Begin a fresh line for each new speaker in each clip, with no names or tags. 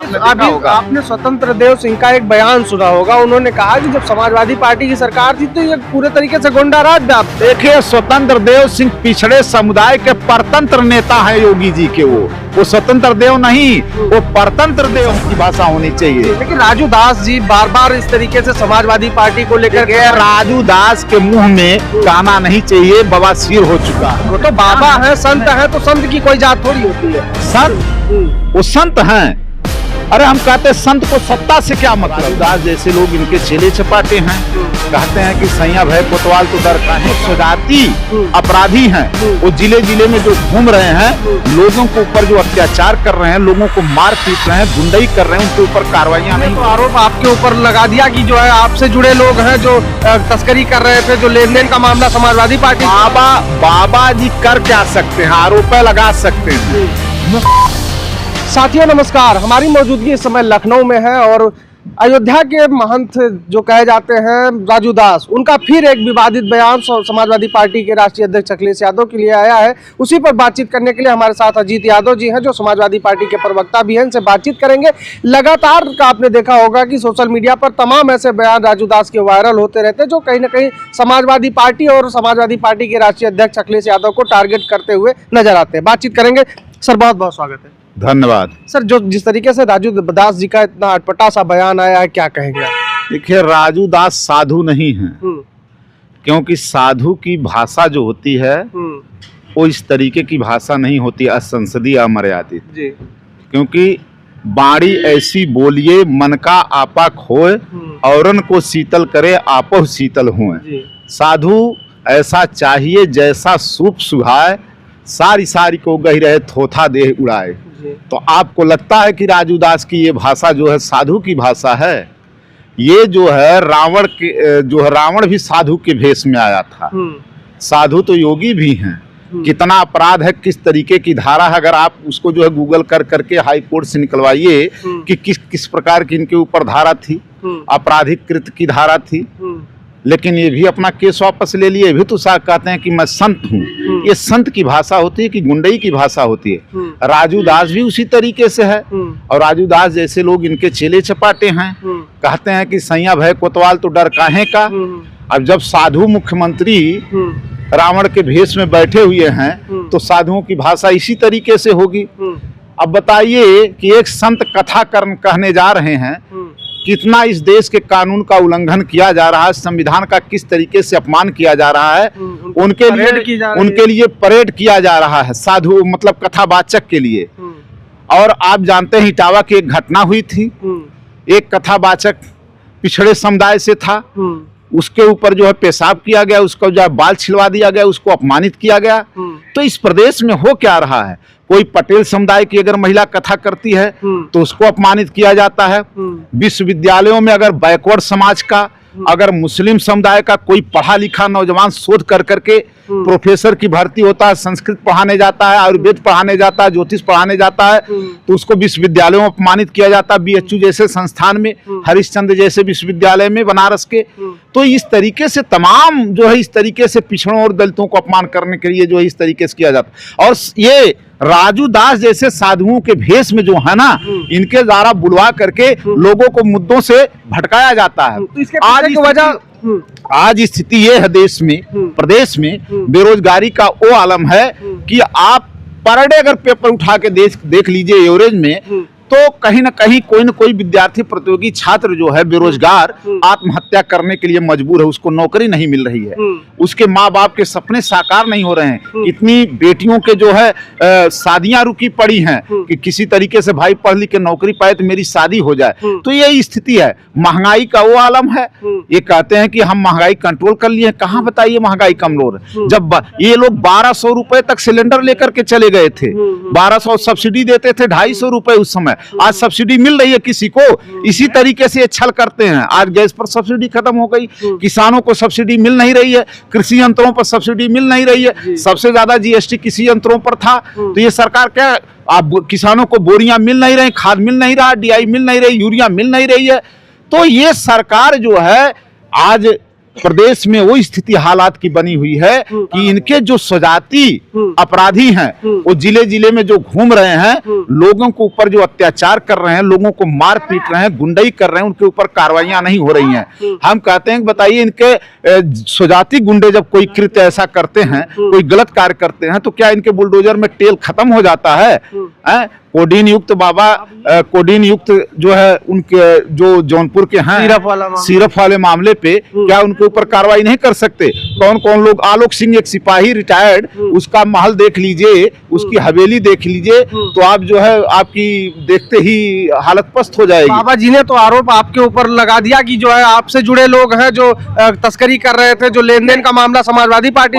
आपने स्वतंत्र देव सिंह का एक बयान सुना होगा। उन्होंने कहा कि जब समाजवादी पार्टी की सरकार थी तो ये पूरे तरीके से गुंडा राज व्याप्त।
देखिए, स्वतंत्र देव सिंह पिछड़े समुदाय के परतंत्र नेता हैं योगी जी के। वो स्वतंत्र देव नहीं, वो परतंत्र देव की भाषा होनी चाहिए।
लेकिन राजू दास जी बार बार इस तरीके से समाजवादी पार्टी को लेकर
राजू दास के मुंह में गाना नहीं चाहिए, बवासीर हो चुका।
वो तो बाबा है, संत है, तो संत की कोई जात थोड़ी होती है।
संत, वो संत हैं। अरे हम कहते हैं संत को सत्ता से क्या मतलब। दास जैसे लोग इनके चेले चपाटे हैं, कहते हैं कि सैया भय कोतवाल तो डर का है। सजाती अपराधी हैं, वो जिले जिले में जो घूम रहे हैं, लोगों के ऊपर जो अत्याचार कर रहे हैं, लोगों को मार पीट रहे हैं, गुंडाई कर रहे हैं, उनके ऊपर कार्रवाइयां नहीं।
तो आरोप आपके ऊपर लगा दिया कि जो है आपसे जुड़े लोग हैं जो तस्करी कर रहे थे, जो लेन देन का मामला समाजवादी पार्टी।
बाबा जी कर क्या सकते हैं, आरोप लगा सकते हैं।
साथियों नमस्कार, हमारी मौजूदगी इस समय लखनऊ में है और अयोध्या के महंत जो कहे जाते हैं राजू दास, उनका फिर एक विवादित बयान समाजवादी पार्टी के राष्ट्रीय अध्यक्ष अखिलेश यादव के लिए आया है। उसी पर बातचीत करने के लिए हमारे साथ अजीत यादव जी हैं, जो समाजवादी पार्टी के प्रवक्ता भी हैं। इनसे बातचीत करेंगे। लगातार आपने देखा होगा कि सोशल मीडिया पर तमाम ऐसे बयान राजू दास के वायरल होते रहते हैं जो कहीं ना कहीं समाजवादी पार्टी और समाजवादी पार्टी के राष्ट्रीय अध्यक्ष अखिलेश यादव को टारगेट करते हुए नजर आते हैं। बातचीत करेंगे। सर बहुत बहुत स्वागत है।
धन्यवाद।
सर, जो जिस तरीके से राजू दास जी का इतना अटपटा सा बयान आया है, क्या कहेंगे आप?
देखिए, राजू दास साधु नहीं है, क्योंकि साधु की भाषा जो होती है वो इस तरीके की भाषा नहीं होती, असंसदीय, अमर्यादित जी। क्योंकि बाणी ऐसी बोलिए मन का आपा खोए, औरन को शीतल करे आपो शीतल हुए। साधु ऐसा चाहिए जैसा सूप सुहाए, सारी सारी को गही रहे थोथा देह उड़ाए। तो आपको लगता है कि राजू दास की ये भाषा जो है साधु की भाषा है? ये जो है रावण के जो है, रावण भी साधु के भेष में आया था। साधु तो योगी भी हैं। कितना अपराध है, किस तरीके की धारा है, अगर आप उसको जो है गूगल कर करके हाई कोर्ट से निकलवाइए कि किस किस प्रकार की इनके ऊपर धारा थी, आपराधिक कृत्य की धारा थी। लेकिन ये भी अपना केस वापस ले लिए। भी तो साहब कहते हैं कि मैं संत हूँ। ये संत की भाषा होती है कि गुंडई की भाषा होती है? राजू दास भी उसी तरीके से है। और राजू दास जैसे लोग इनके चेले चपाटे हैं, कहते हैं कि सैया भय कोतवाल तो डर काहे का। अब जब साधु मुख्यमंत्री रावण के भेष में बैठे हुए हैं तो साधुओं की भाषा इसी तरीके से होगी। अब बताइए कि एक संत कथा कहने जा रहे हैं, कितना इस देश के कानून का उल्लंघन किया जा रहा है, संविधान का किस तरीके से अपमान किया जा रहा है, उनके लिए परेड किया जा रहा है, साधु मतलब कथावाचक के लिए। और आप जानते हैं इटावा की एक घटना हुई थी, एक कथावाचक पिछड़े समुदाय से था, उसके ऊपर जो है पेशाब किया गया, उसको जो है बाल छिलवा दिया गया, उसको अपमानित किया गया। तो इस प्रदेश में हो क्या रहा है? कोई पटेल समुदाय की अगर महिला कथा करती है तो उसको अपमानित किया जाता है। विश्वविद्यालयों में अगर बैकवर्ड समाज का, अगर मुस्लिम समुदाय का कोई पढ़ा लिखा नौजवान शोध कर करके प्रोफेसर की भर्ती होता है, संस्कृत पढ़ाने जाता है, आयुर्वेद पढ़ाने जाता है, ज्योतिष पढ़ाने जाता है, तो उसको विश्वविद्यालयों में अपमानित किया जाता है। बीएचयू जैसे संस्थान में, हरिश्चंद्र जैसे विश्वविद्यालय में बनारस के। तो इस तरीके से तमाम जो है इस तरीके से पिछड़ों और दलितों को अपमान करने के लिए जो है इस तरीके से किया जाता है। और ये राजू दास जैसे साधुओं के भेष में जो है ना, इनके द्वारा बुलवा करके लोगों को मुद्दों से भटकाया जाता है। आज स्थिति ये है देश में, प्रदेश में बेरोजगारी का वो आलम है कि आप पर डे अगर पेपर उठा के देख लीजिए एवरेज में, तो कहीं ना कहीं कोई न कोई विद्यार्थी प्रतियोगी छात्र जो है बेरोजगार आत्महत्या करने के लिए मजबूर है। उसको नौकरी नहीं मिल रही है, उसके माँ बाप के सपने साकार नहीं हो रहे हैं। इतनी बेटियों के जो है शादियां रुकी पड़ी हैं कि किसी तरीके से भाई पढ़ लिख के नौकरी पाए तो मेरी शादी हो जाए। तो यही स्थिति है। महंगाई का वो आलम है। ये कहते हैं कि हम महंगाई कंट्रोल कर लिए, कहाँ बताइए महंगाई कमजोर है। जब ये लोग 1200 रुपए तक सिलेंडर लेकर के चले गए थे, 1200 सब्सिडी देते थे, 250 रुपए उस समय, आज सब्सिडी मिल रही है किसी को। इसी तरीके से छल करते हैं। आज गैस पर सब्सिडी खत्म हो गई, किसानों को सब्सिडी मिल नहीं रही है, कृषि यंत्रों पर सब्सिडी मिल नहीं रही है। सबसे ज्यादा जीएसटी कृषि यंत्रों पर था। तो ये सरकार क्या, आप किसानों को बोरियां मिल नहीं रही, खाद मिल नहीं रहा, डीआई मिल नहीं रही, यूरिया मिल नहीं रही है। तो ये सरकार जो है आज प्रदेश में वो स्थिति हालात की बनी हुई है कि इनके जो स्वजाति अपराधी हैं वो जिले जिले में जो घूम रहे हैं, लोगों के ऊपर जो अत्याचार कर रहे हैं, लोगों को मार पीट रहे हैं, गुंडई कर रहे हैं, उनके ऊपर कार्रवाइयां नहीं हो रही हैं। हम कहते हैं कि बताइए इनके स्वजाति गुंडे जब कोई कृत्य ऐसा करते हैं, कोई गलत कार्य करते हैं, तो क्या इनके बुलडोजर में तेल खत्म हो जाता है? कोडीन युक्त बाबा, कोडीन युक्त जो है उनके जो जौनपुर के हैं सिरफ वाले मामले पे क्या उनके ऊपर कार्रवाई नहीं कर सकते? कौन कौन लोग, आलोक सिंह एक सिपाही रिटायर्ड, उसका महल देख लीजिए, उसकी हवेली देख लीजिए, तो आप जो है आपकी देखते ही हालत पस्त हो जाएगी।
बाबा जी ने तो आरोप आपके ऊपर लगा दिया कि जो है आपसे जुड़े लोग हैं जो तस्करी कर रहे थे, जो लेन देन का मामला समाजवादी पार्टी।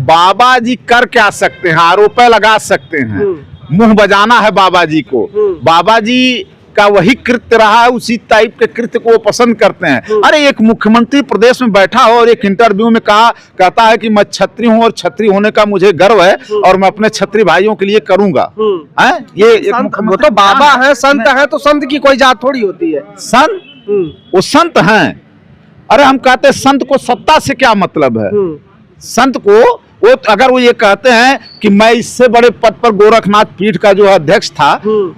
बाबा जी कर क्या सकते हैं? आरोप लगा सकते हैं, मुंह बजाना है बाबा जी को। बाबा जी का वही कृत्य रहा है, उसी टाइप के कृत्य को वो पसंद करते हैं। अरे एक मुख्यमंत्री प्रदेश में बैठा हो और एक इंटरव्यू में कहता है कि मैं छत्री हूं और छत्री होने का मुझे गर्व है और मैं अपने छत्री भाइयों के लिए करूंगा। ये
वो तो बाबा है, संत है, तो संत की कोई जात थोड़ी होती है।
संत वो संत हैं। अरे हम कहते हैं संत को सत्ता से क्या मतलब है? संत को वो अगर वो ये कहते हैं कि मैं इससे बड़े पद पर गोरखनाथ पीठ का जो अध्यक्ष था,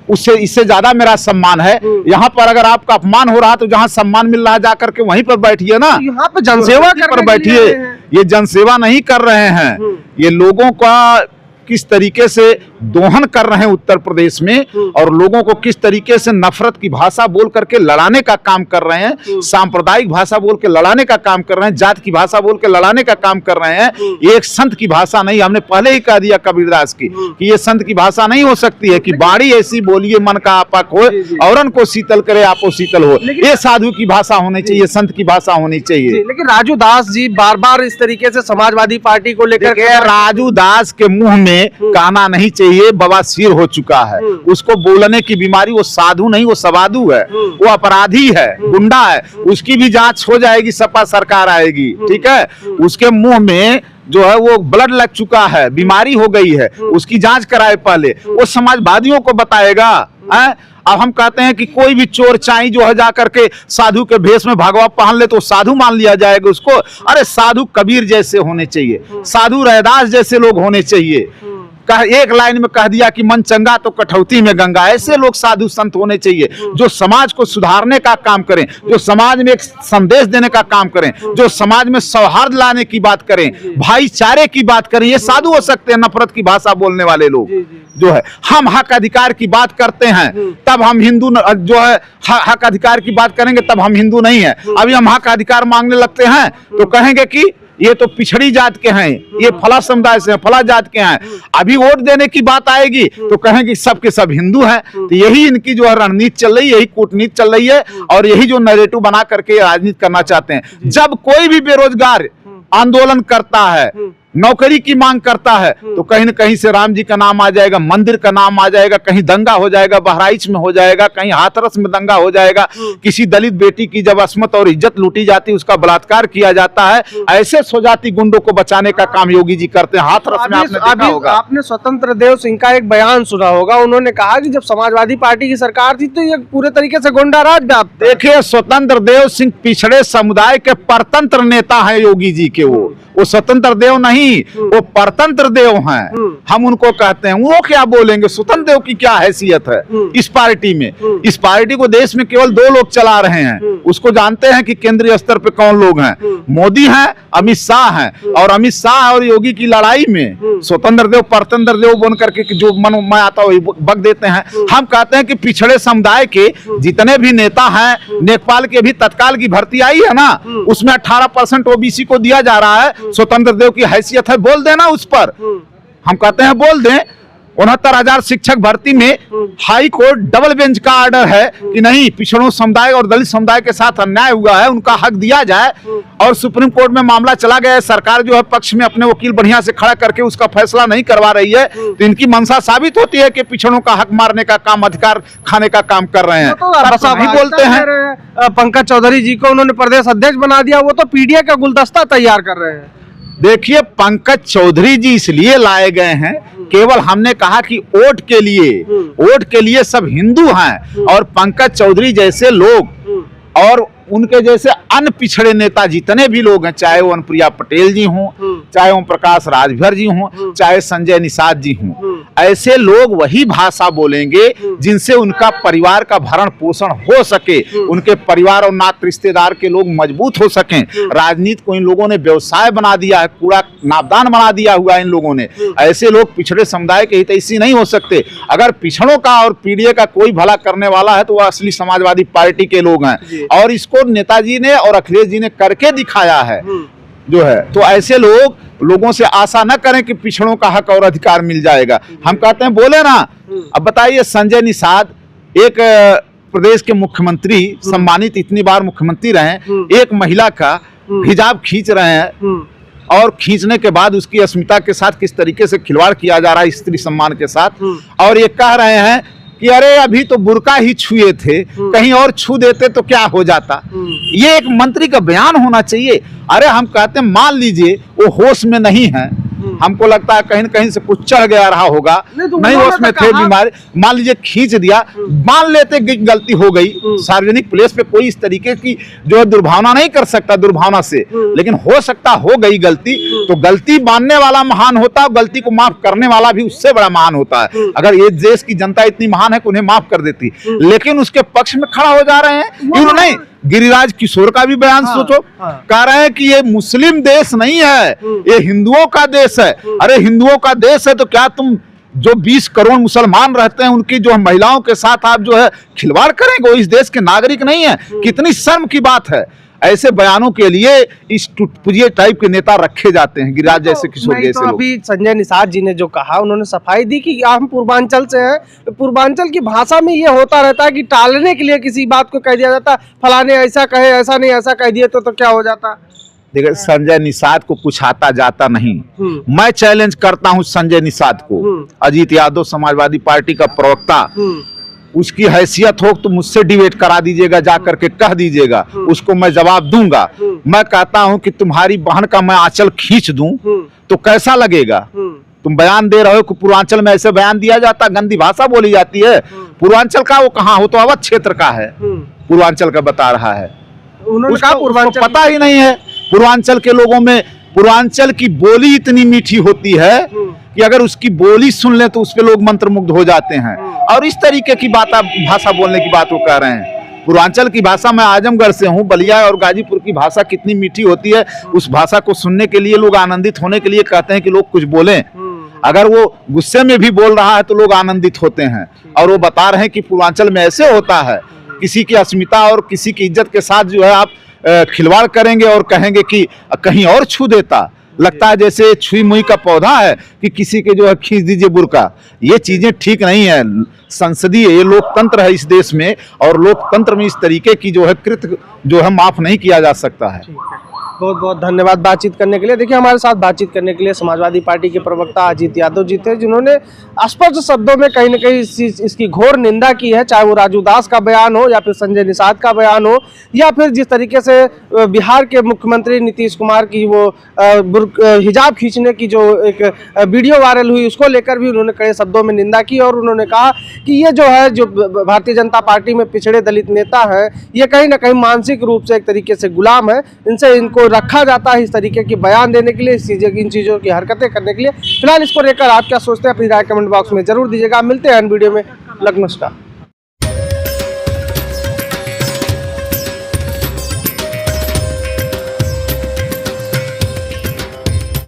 उससे इससे ज्यादा मेरा सम्मान है, यहाँ पर अगर आपका अपमान हो रहा तो जहाँ सम्मान मिल रहा है जाकर के वहीं पर बैठिए ना,
यहाँ पे जनसेवा
पर बैठिए। ये जनसेवा नहीं कर रहे हैं, ये लोगों का किस तरीके से दोहन कर रहे हैं उत्तर प्रदेश में, और लोगों को किस तरीके से नफरत की भाषा बोल करके लड़ाने का काम कर रहे हैं, सांप्रदायिक भाषा बोल के लड़ाने का काम कर रहे हैं, जात की भाषा बोल के लड़ाने का काम कर रहे हैं। ये एक संत की भाषा नहीं। हमने पहले ही कह दिया कबीरदास की कि ये संत की भाषा नहीं हो सकती है कि बाड़ी ऐसी बोलिए मन का आपक हो, औरन को शीतल करे आपो शीतल हो। ये साधु की भाषा होनी चाहिए, संत की भाषा होनी चाहिए।
लेकिन राजू दास जी बार बार इस तरीके से समाजवादी पार्टी को लेकर,
राजू दास के मुंह में कहना नहीं चाहिए, बवासीर हो चुका है, उसको बोलने की बीमारी। वो साधु नहीं, वो सवादु है, वो अपराधी है, गुंडा है। उसकी भी जांच हो जाएगी, सपा सरकार आएगी, ठीक है। उसके मुंह में जो है वो ब्लड लग चुका है, बीमारी हो गई है, उसकी जांच कराए पहले, वो समाजवादियों को बताएगा। अब हम कहते हैं कि कोई भी चोर चाई जो है जाकर के साधु के भेष में भगवा पहन ले तो साधु मान लिया जाएगा उसको। अरे साधु कबीर जैसे होने चाहिए, साधु रैदास जैसे लोग होने चाहिए। एक लाइन में कह दिया कि मन चंगा तो कठौती में गंगा। ऐसे लोग साधु संत होने चाहिए जो समाज को सुधारने का काम करें, जो समाज में एक संदेश देने का काम करें, जो समाज में सौहार्द लाने की बात करें, भाईचारे की बात करें। ये साधु हो सकते हैं। नफरत की भाषा बोलने वाले लोग जो है, हम हक अधिकार की बात करते हैं तब हम हिंदू जो है हक अधिकार की बात करेंगे तब हम हिंदू नहीं है। अभी हम हक अधिकार मांगने लगते हैं तो कहेंगे कि ये तो पिछड़ी जात के हैं, ये फला समुदाय से फला जात के हैं। अभी वोट देने की बात आएगी तो कहेंगे सब के सब हिंदू हैं। तो यही इनकी जो है रणनीति चल रही है, यही कूटनीति चल रही है, और यही जो नैरेटिव बना करके राजनीति करना चाहते हैं। जब कोई भी बेरोजगार आंदोलन करता है, नौकरी की मांग करता है, तो कहीं न कहीं से राम जी का नाम आ जाएगा, मंदिर का नाम आ जाएगा, कहीं दंगा हो जाएगा, बहराइच में हो जाएगा, कहीं हाथरस में दंगा हो जाएगा। किसी दलित बेटी की जब अस्मत और इज्जत लूटी जाती है, उसका बलात्कार किया जाता है। ऐसे स्वजाति गुंडों को बचाने का काम योगी जी करते हैं। हाथरस में आपने देखा होगा।
आपने स्वतंत्र देव सिंह का एक बयान सुना होगा, उन्होंने कहा कि जब समाजवादी पार्टी की सरकार थी तो ये पूरे तरीके से गुंडा राज था।
देखिए, स्वतंत्र देव सिंह पिछड़े समुदाय के परतंत्र नेता हैं योगी जी के। वो स्वतंत्र देव नहीं, वो परतंत्र देव हैं, हम उनको कहते हैं। वो क्या बोलेंगे? स्वतंत्र देव की क्या हैसियत है इस पार्टी में? इस पार्टी को देश में केवल 2 लोग चला रहे हैं। उसको जानते हैं कि केंद्रीय स्तर पे कौन लोग हैं। मोदी हैं, अमित शाह हैं, और अमित शाह और योगी की लड़ाई में स्वतंत्र देव परतंत्र देव बन करके जो मन में आता है बक देते हैं। हम कहते हैं कि पिछड़े समुदाय के जितने भी नेता हैं, नेपाल के भी तत्काल की भर्ती आई है ना, उसमें 18% ओबीसी को दिया जा रहा है। स्वतंत्र देव की हैसियत है, बोल देना उस पर। हम कहते हैं बोल दें। 69,000 शिक्षक भर्ती में हाई कोर्ट डबल बेंच का ऑर्डर है कि नहीं, पिछड़ों समुदाय और दलित समुदाय के साथ अन्याय हुआ है, उनका हक दिया जाए। और सुप्रीम कोर्ट में मामला चला गया है, सरकार जो है पक्ष में अपने वकील बढ़िया से खड़ा करके उसका फैसला नहीं करवा रही है। तो इनकी मंशा साबित होती है कि पिछड़ों का हक मारने का काम, अधिकार खाने का काम कर रहे हैं।
तो नहीं बोलते हैं। पंकज चौधरी जी को उन्होंने प्रदेश अध्यक्ष बना दिया, वो तो पीडीए का गुलदस्ता तैयार कर रहे हैं।
देखिए, पंकज चौधरी जी इसलिए लाए गए हैं, केवल हमने कहा कि वोट के लिए सब हिंदू हैं, और पंकज चौधरी जैसे लोग और उनके जैसे अन्य पिछड़े नेता जितने भी लोग हैं, चाहे वो अनुप्रिया पटेल जी हों, चाहे ओम प्रकाश राजभर जी हों, चाहे संजय निषाद जी हों, ऐसे लोग वही भाषा बोलेंगे जिनसे उनका परिवार का भरण पोषण हो सके, उनके परिवार और नात रिश्तेदार के लोग मजबूत हो सकें। राजनीति को इन लोगों ने व्यवसाय बना दिया है, कूड़ा नापदान बना दिया हुआ है इन लोगों ने। ऐसे लोग पिछड़े समुदाय के हितैषी नहीं हो सकते। अगर पिछड़ों का और पीड़ित का कोई भला करने वाला है तो वह असली समाजवादी पार्टी के लोग हैं, और इसको नेताजी ने और अखिलेश जी ने करके दिखाया है जो है। तो ऐसे लोगों से आशा न करें कि पिछड़ों का हक और अधिकार मिल जाएगा। हम कहते हैं बोले ना। अब बताइए, संजय निषाद एक प्रदेश के मुख्यमंत्री, सम्मानित इतनी बार मुख्यमंत्री रहे, एक महिला का हिजाब खींच रहे हैं, और खींचने के बाद उसकी अस्मिता के साथ किस तरीके से खिलवाड़ किया जा रहा है स्त्री सम्मान के साथ, और ये कह रहे हैं कि अरे अभी तो बुर्का ही छुए थे, कहीं और छू देते तो क्या हो जाता। ये एक मंत्री का बयान होना चाहिए। अरे हम कहते हैं मान लीजिए वो होश में नहीं है, हमको लगता है कहीं न कहीं से कुछ चढ़ गया रहा होगा, नहीं होश में थे, बीमार, मान लीजिए खींच दिया, मान लेते गलती हो गई। सार्वजनिक प्लेस पे कोई इस तरीके की जो है दुर्भावना नहीं कर सकता दुर्भावना से, लेकिन हो सकता हो गई गलती, तो गलती मानने वाला महान होता है, गलती को माफ करने वाला भी उससे बड़ा महान होता है। अगर ये देश की जनता इतनी महान है कि उन्हें माफ कर देती, लेकिन उसके पक्ष में खड़ा हो जा रहे हैं। यूं नहीं, गिरिराज किशोर का भी बयान सोचो, कह रहे हैं कि ये मुस्लिम देश नहीं है, ये हिंदुओं का देश है। अरे हिंदुओं का देश है तो क्या तुम जो 20 करोड़ मुसलमान रहते हैं उनकी जो महिलाओं के साथ आप जो है खिलवाड़ करेंगे? वो इस देश के नागरिक नहीं है? कितनी शर्म की बात है। ऐसे बयानों के लिए इस टुटपुजिए टाइप के नेता रखे जाते हैं, गिरिराज जैसे, किशोर जैसे लोग।
अभी संजय निषाद जी ने जो कहा, उन्होंने सफाई दी कि हम पूर्वांचल से हैं। पूर्वांचल की भाषा में ये होता रहता है कि टालने के लिए किसी बात को कह दिया जाता, फलाने ऐसा कहे, ऐसा नहीं, ऐसा कह दिए तो क्या हो जाता।
देखिए, संजय निषाद को कुछ आता जाता नहीं। मैं चैलेंज करता हूं संजय निषाद को, अजीत यादव समाजवादी पार्टी का प्रवक्ता, उसकी हैसियत हो तो मुझसे डिबेट करा दीजिएगा, जा करके कह दीजिएगा, उसको मैं जवाब दूंगा। मैं कहता हूं कि तुम्हारी बहन का मैं आंचल खींच दूं तो कैसा लगेगा? तुम बयान दे रहे हो कि पूर्वांचल में ऐसे बयान दिया जाता, गंदी भाषा बोली जाती है। पूर्वांचल का वो कहाँ हो, तो अवध क्षेत्र का है, पूर्वांचल का बता रहा है।
उन्होंने कहा पूर्वांचल
पता ही नहीं है। पूर्वांचल के लोगों में पूर्वांचल की बोली इतनी मीठी होती है कि अगर उसकी बोली सुन ले तो उस पे लोग मंत्रमुग्ध हो जाते हैं। और इस तरीके की भाषा बोलने की बात वो कह रहे हैं। पूर्वांचल की भाषा, मैं आजमगढ़ से हूँ, बलिया और गाजीपुर की भाषा कितनी मीठी होती है, उस भाषा को सुनने के लिए लोग आनंदित होने के लिए कहते हैं कि लोग कुछ बोलें। अगर वो गुस्से में भी बोल रहा है तो लोग आनंदित होते हैं। और वो बता रहे हैं कि पूर्वांचल में ऐसे होता है, किसी की अस्मिता और किसी की इज्जत के साथ जो है आप खिलवाड़ करेंगे और कहेंगे कि कहीं और छू देता। लगता है जैसे छुई मुई का पौधा है कि किसी के जो है खींच दीजिए बुर्का। ये चीजें ठीक नहीं है। संसदीय ये लोकतंत्र है इस देश में, और लोकतंत्र में इस तरीके की जो है कृत्य जो है माफ नहीं किया जा सकता है।
बहुत बहुत धन्यवाद बातचीत करने के लिए। देखिए, हमारे साथ बातचीत करने के लिए समाजवादी पार्टी के प्रवक्ता अजीत यादव जी थे, जिन्होंने स्पष्ट शब्दों में कहीं न कहीं इसकी घोर निंदा की है, चाहे वो राजू दास का बयान हो या फिर संजय निषाद का बयान हो, या फिर जिस तरीके से बिहार के मुख्यमंत्री नीतीश कुमार की वो हिजाब खींचने की जो एक वीडियो वायरल हुई, उसको लेकर भी उन्होंने कड़े शब्दों में निंदा की। और उन्होंने कहा कि ये जो है, जो भारतीय जनता पार्टी में पिछड़े दलित नेता हैं, ये कहीं ना कहीं मानसिक रूप से एक तरीके से गुलाम है। इनको रखा जाता है इस तरीके की बयान देने के लिए, इन चीज़ों की हरकतें करने के लिए। फिलहाल इसको लेकर आप क्या सोचते हैं, अपनी राय कमेंट बॉक्स में जरूर दीजिएगा। मिलते हैं वीडियो में। नमस्कार।